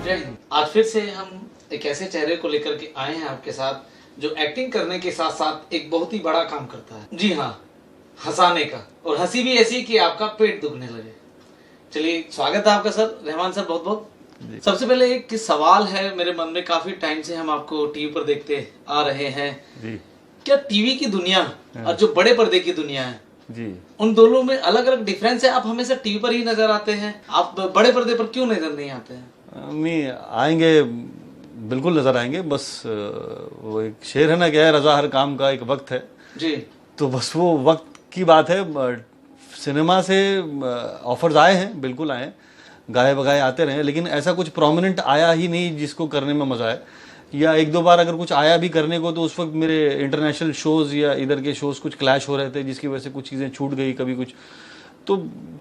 जय हिंद। आज फिर से हम एक ऐसे चेहरे को लेकर के आए हैं आपके साथ जो एक्टिंग करने के साथ साथ एक बहुत ही बड़ा काम करता है। जी हाँ, हंसाने का, और हंसी भी ऐसी कि आपका पेट दुखने लगे। चलिए, स्वागत है आपका सर, रहमान सर, बहुत बहुत। सबसे पहले एक सवाल है मेरे मन में, काफी टाइम से हम आपको टीवी पर देखते आ रहे हैं जी। क्या टीवी की दुनिया और जो बड़े पर्दे की दुनिया है जी, उन दोनों में अलग अलग डिफरेंस है? आप हमेशा टीवी पर ही नजर आते हैं, आप बड़े पर्दे पर क्यों नजर नहीं आते हैं? नहीं आएंगे, बिल्कुल नजर आएंगे। बस वो एक शेर है ना, क्या है, रजा हर काम का एक वक्त है जी। तो बस वो वक्त की बात है। सिनेमा से ऑफर्स आए हैं, बिल्कुल आए हैं, गाए बगाए आते रहे, लेकिन ऐसा कुछ प्रोमिनेंट आया ही नहीं जिसको करने में मजा आए। या एक दो बार अगर कुछ आया भी करने को तो उस वक्त मेरे इंटरनेशनल शोज या इधर के शोज कुछ क्लैश हो रहे थे, जिसकी वजह से कुछ चीज़ें छूट गई। कभी कुछ तो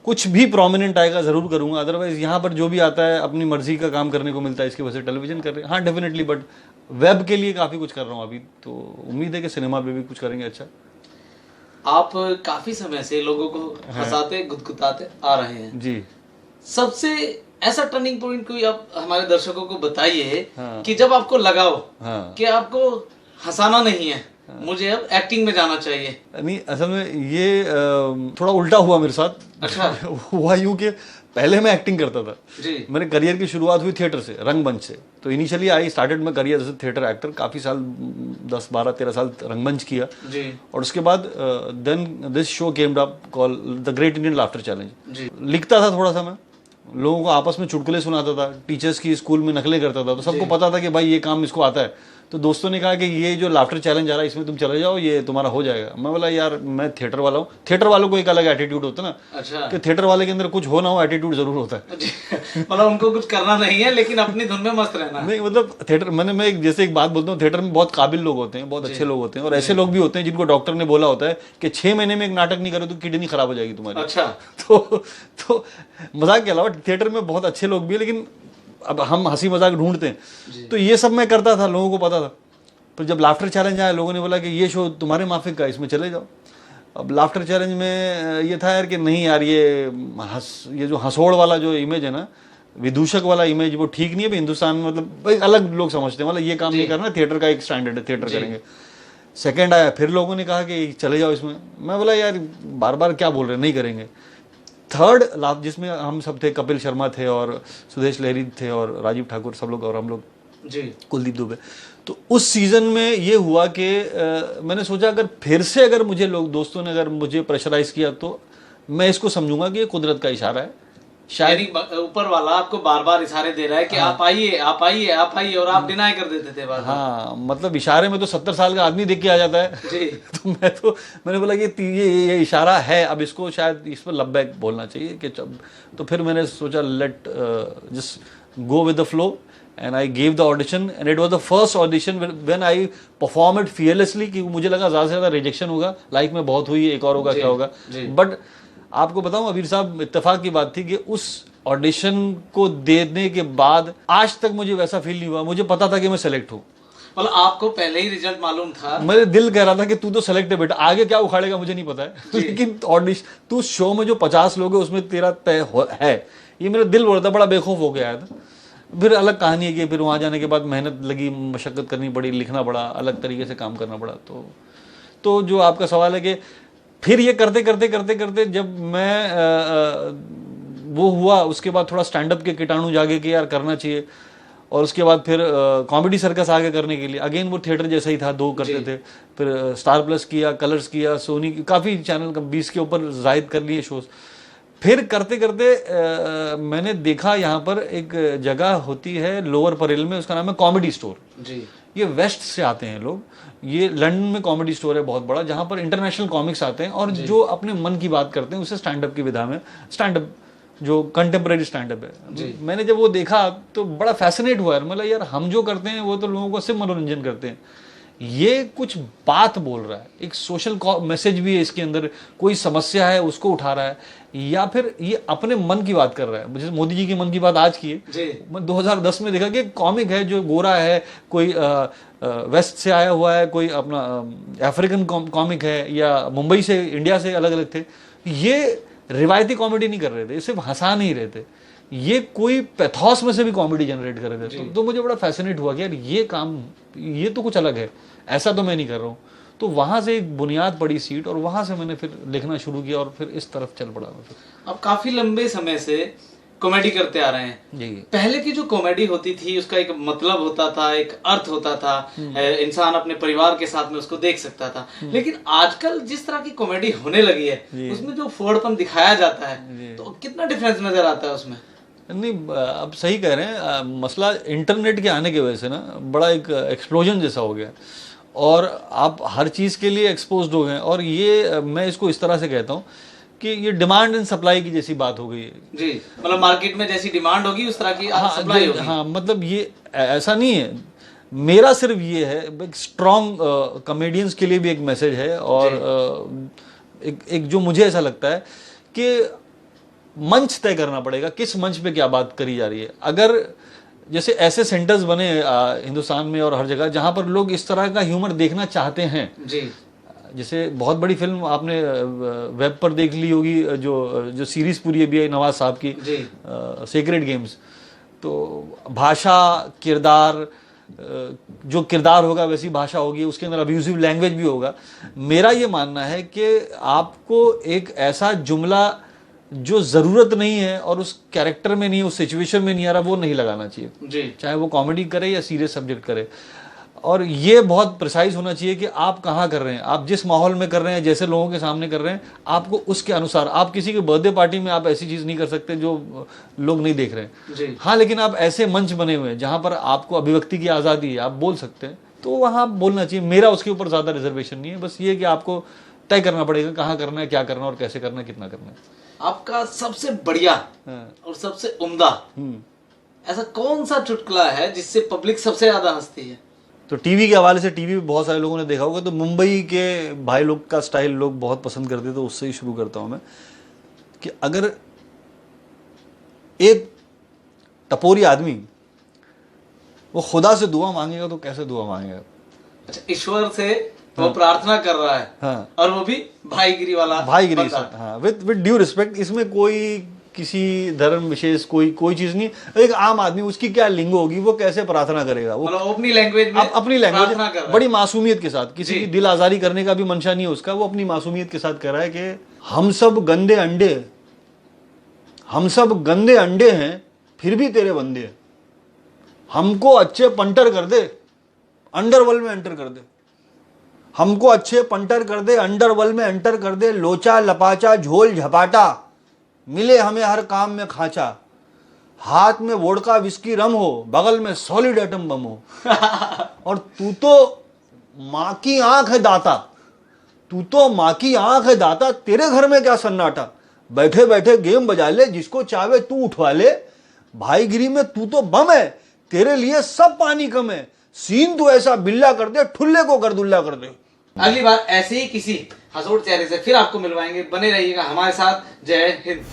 कुछ भी प्रोमिनेंट आएगा ज़रूर करूँगा, अदरवाइज यहाँ पर जो भी आता है अपनी मर्जी का काम करने को मिलता है, इसकी वजह से टेलीविजन कर रहे हैं। हाँ डेफिनेटली, बट वेब के लिए काफ़ी कुछ कर रहा हूँ अभी, तो उम्मीद है कि सिनेमा पे भी कुछ करेंगे अच्छा। आप काफी समय से लोगों को हंसाते गुदगुदाते आ रहे हैं जी। सबसे ऐसा टर्निंग पॉइंट कोई आप हमारे दर्शकों को बताइए कि जब आपको लगाओ कि आपको हंसाना नहीं है, मुझे अब एक्टिंग में जाना चाहिए। नहीं, असल में ये थोड़ा उल्टा हुआ मेरे साथ। अच्छा। हुआ यूं कि पहले मैं एक्टिंग करता था जी। मेरे करियर की शुरुआत हुई थिएटर से, रंगमंच से। तो initially I started my career as a theatre actor, काफ़ी साल 10 12 13 साल रंगमंच किया जी। और उसके बाद then this show came up call the great Indian laughter challenge. लिखता था थोड़ा सा, मैं लोगों को आपस में चुटकुले सुनाता था, टीचर्स की स्कूल में नकलें करता था, तो सबको पता था कि भाई ये काम इसको आता है। तो दोस्तों ने कहा कि ये जो लाफ्टर चैलेंज आ रहा है इसमें तुम चले जाओ, ये तुम्हारा हो जाएगा। मैं बोला यार मैं थिएटर वाला हूँ, थिएटर वालों को एक अलग एटीट्यूड होता है ना। अच्छा। कि थिएटर वाले के अंदर कुछ हो ना हो एटीट्यूड जरूर होता है। मतलब उनको कुछ करना नहीं है लेकिन अपनी धुन में मस्त रहना। नहीं मतलब थिएटर, मैं जैसे एक बात बोलता हूँ, थिएटर में बहुत काबिल लोग होते हैं, बहुत अच्छे लोग होते हैं, और ऐसे लोग भी होते हैं जिनको डॉक्टर ने बोला होता है कि 6 महीने में एक नाटक नहीं करो तो किडनी खराब हो जाएगी तुम्हारी। अच्छा। तो मजाक के अलावा थिएटर में बहुत अच्छे लोग भी हैं, लेकिन अब हम हंसी मजाक ढूंढते हैं, तो ये सब मैं करता था, लोगों को पता था। फिर जब लाफ्टर चैलेंज आया, लोगों ने बोला कि ये शो तुम्हारे माफिक का, इसमें चले जाओ। अब लाफ्टर चैलेंज में ये था यार कि नहीं यार, ये जो हंसोड़ वाला जो इमेज है ना, विदूषक वाला इमेज, वो ठीक नहीं है हिंदुस्तान में। मतलब अलग लोग समझते हैं, मतलब ये काम नहीं करना, थिएटर का एक स्टैंडर्ड है, थिएटर करेंगे। सेकंड आया, फिर लोगों ने कहा कि चले जाओ इसमें। मैं बोला यार बार बार क्या बोल रहे हैं, नहीं करेंगे। थर्ड लाभ, जिसमें हम सब थे, कपिल शर्मा थे और सुदेश लहरी थे और राजीव ठाकुर, सब लोग, और हम लोग जी, कुलदीप दुबे। तो उस सीजन में ये हुआ कि मैंने सोचा अगर फिर से अगर मुझे लोग, दोस्तों ने अगर मुझे प्रेशराइज किया तो मैं इसको समझूंगा कि ये कुदरत का इशारा है। शायद ऊपर वाला आपको बार बार इशारे दे रहा है कि आप आइए आप आइए आप आइए, और आप डिनाई कर देते थे बार। हाँ, मतलब इशारे में तो 70 साल का आदमी देख के आ जाता है जी। तो मैंने बोला कि ये इशारा है, अब इसको शायद इस पर लब्बैक बोलना चाहिए कि तो फिर मैंने सोचा let just go with the flow, and I gave the audition and it was the first audition when I performed it fearlessly, कि मुझे लगा ज़्यादा से ज़्यादा रिजेक्शन होगा, लाइफ में बहुत हुई, एक और होगा क्या होगा। बट आपको बताऊं अबीर साहब, इत्तेफाक की बात थी कि उस ऑडिशन को देने के बाद आज तक मुझे वैसा फील नहीं हुआ। मुझे पता था कि मैं सेलेक्ट हूँ, मतलब आपको पहले ही रिजल्ट मालूम था। मेरे दिल कह रहा था कि तू तो सेलेक्ट है बेटा, आगे क्या उखाड़ेगा मुझे नहीं पता है लेकिन ऑडिशन, तू शो में जो 50 लोग हैं उसमें तेरा तय है, ये मेरा दिल बोल रहा था। बड़ा बेखौफ हो गया था। फिर अलग कहानी है कि फिर वहाँ जाने के बाद मेहनत लगी, मशक्क़त करनी पड़ी, लिखना पड़ा, अलग तरीके से काम करना पड़ा। तो जो आपका सवाल है कि फिर ये करते करते करते करते जब मैं वो हुआ, उसके बाद थोड़ा स्टैंड अप के कीटाणु जागे कि यार करना चाहिए। और उसके बाद फिर कॉमेडी सर्कस आगे करने के लिए, अगेन वो थिएटर जैसा ही था, 2 करते थे। फिर स्टार प्लस किया, कलर्स किया, सोनी, काफ़ी चैनल 20 के ऊपर जायद कर लिए शोज़। फिर करते करते मैंने देखा यहाँ पर एक जगह होती है लोअर परेल में, उसका नाम है कॉमेडी स्टोर जी। ये वेस्ट से आते हैं लोग, ये लंदन में कॉमेडी स्टोर है बहुत बड़ा, जहाँ पर इंटरनेशनल कॉमिक्स आते हैं और जो अपने मन की बात करते हैं उसे स्टैंड अप की विधा में, स्टैंड अप जो कंटेम्प्रेरी स्टैंड अप है। मैंने जब वो देखा तो बड़ा फैसिनेट हुआ, मतलब यार हम जो करते हैं वो तो लोगों को सिर्फ मनोरंजन करते हैं, ये कुछ बात बोल रहा है, एक सोशल मैसेज भी है इसके अंदर, कोई समस्या है उसको उठा रहा है, या फिर ये अपने मन की बात कर रहा है। जैसे मोदी जी की मन की बात आज की है, मैं 2010 में देखा कि कॉमिक है जो गोरा है, कोई वेस्ट से आया हुआ है, कोई अपना अफ्रीकन कॉमिक है, या मुंबई से, इंडिया से अलग अलग थे। ये रिवायती कॉमेडी नहीं कर रहे थे, सिर्फ हंसा नहीं रहे थे, ये कोई पैथोस में से भी कॉमेडी जनरेट करेगा। तो मुझे बड़ा फैसिनेट हुआ कि यार ये काम, ये तो कुछ अलग है, ऐसा तो मैं नहीं कर रहा हूँ। तो वहाँ से एक बुनियाद पड़ी सीट, और वहाँ से मैंने फिर लिखना शुरू किया और फिर इस तरफ चल पड़ा मैं फिर। आप काफी लंबे समय से कॉमेडी करते आ रहे हैं। जी। पहले की जो कॉमेडी होती थी उसका एक मतलब होता था, एक अर्थ होता था, इंसान अपने परिवार के साथ में उसको देख सकता था। लेकिन आजकल जिस तरह की कॉमेडी होने लगी है उसमें जो फोड़पन दिखाया जाता है, तो कितना डिफरेंस नजर आता है उसमें? नहीं, अब सही कह रहे हैं। मसला इंटरनेट के आने की वजह से ना बड़ा एक एक्सप्लोजन जैसा हो गया, और आप हर चीज़ के लिए एक्सपोज्ड हो गए। और ये मैं इसको इस तरह से कहता हूँ कि ये डिमांड एंड सप्लाई की जैसी बात हो गई है। जी, मतलब मार्केट में जैसी डिमांड होगी उस तरह की सप्लाई होगी। हाँ, मतलब ये ऐसा नहीं है। मेरा सिर्फ ये है, एक स्ट्रॉन्ग कॉमेडियंस के लिए भी एक मैसेज है, और एक जो मुझे ऐसा लगता है कि मंच तय करना पड़ेगा, किस मंच पे क्या बात करी जा रही है। अगर जैसे ऐसे सेंटर्स बने हिंदुस्तान में और हर जगह जहां पर लोग इस तरह का ह्यूमर देखना चाहते हैं। जी। जैसे बहुत बड़ी फिल्म आपने वेब पर देख ली होगी, जो सीरीज पूरी अभी है नवाज साहब की, सेक्रेड गेम्स। तो भाषा, किरदार, जो किरदार होगा वैसी भाषा होगी, उसके अंदर अब्यूजिव लैंग्वेज भी होगा। मेरा ये मानना है कि आपको एक ऐसा जुमला जो जरूरत नहीं है और उस कैरेक्टर में नहीं, उस सिचुएशन में नहीं आ रहा, वो नहीं लगाना चाहिए जी। चाहे वो कॉमेडी करे या सीरियस सब्जेक्ट करे। और ये बहुत प्रिसाइज होना चाहिए कि आप कहाँ कर रहे हैं, आप जिस माहौल में कर रहे हैं, जैसे लोगों के सामने कर रहे हैं, आपको उसके अनुसार। आप किसी के बर्थडे पार्टी में आप ऐसी चीज़ नहीं कर सकते जो लोग नहीं देख रहे हैं। जी। हाँ, लेकिन आप ऐसे मंच बने हुए हैं जहाँ पर आपको अभिव्यक्ति की आज़ादी है, आप बोल सकते हैं, तो वहाँ बोलना चाहिए। मेरा उसके ऊपर ज़्यादा रिजर्वेशन नहीं है। बस ये कि आपको तय करना पड़ेगा कहाँ करना है, क्या करना है और कैसे करना है, कितना करना है। आपका सबसे बढ़िया और सबसे उम्दा ऐसा कौन सा चुटकुला है जिससे पब्लिक सबसे ज्यादा हंसती है? तो टीवी के हवाले से, टीवी पे बहुत सारे लोगों ने देखा होगा, तो मुंबई के भाई लोग का स्टाइल लोग बहुत पसंद करते, तो उससे ही शुरू करता हूं मैं कि अगर एक टपोरी आदमी वो खुदा से दुआ मांगेगा तो कैसे दुआ मांगेगा? अच्छा, ईश्वर से वो प्रार्थना कर रहा है। हाँ। और वो भी भाईगिरी वाला, भाईगिरी से, हाँ, विद ड्यू रिस्पेक्ट। इसमें कोई किसी धर्म विशेष कोई चीज नहीं। एक आम आदमी, उसकी क्या लिंगो होगी, वो कैसे प्रार्थना करेगा? वो मतलब अपनी लैंग्वेज में, अपनी लैंग्वेज बड़ी मासूमियत के साथ, किसी की दिल आजारी करने का भी मंशा नहीं है उसका, वो अपनी मासूमियत के साथ कह रहा है कि हम सब गंदे अंडे हैं फिर भी तेरे बंदे हैं, हमको अच्छे पंटर कर दे, अंडरवर्ल्ड में एंटर कर दे, हमको अच्छे पंटर कर दे, अंडरवर्ल्ड में एंटर कर दे, लोचा लपाचा झोल झपाटा मिले हमें हर काम में खांचा, हाथ में वोडका विस्की रम हो, बगल में सॉलिड एटम बम हो। और तू तो माँ की आंख है दाता, तेरे घर में क्या सन्नाटा, बैठे बैठे गेम बजा ले, जिसको चाहे तू उठवा ले, भाईगिरी में तू तो बम है, तेरे लिए सब पानी कम है, सीन तू ऐसा बिल्ला कर दे, ठुल्ले को गर्दुल्ला कर दे। अगली बार ऐसे ही किसी हंसोड़ चेहरे से फिर आपको मिलवाएंगे। बने रहिएगा हमारे साथ। जय हिंद।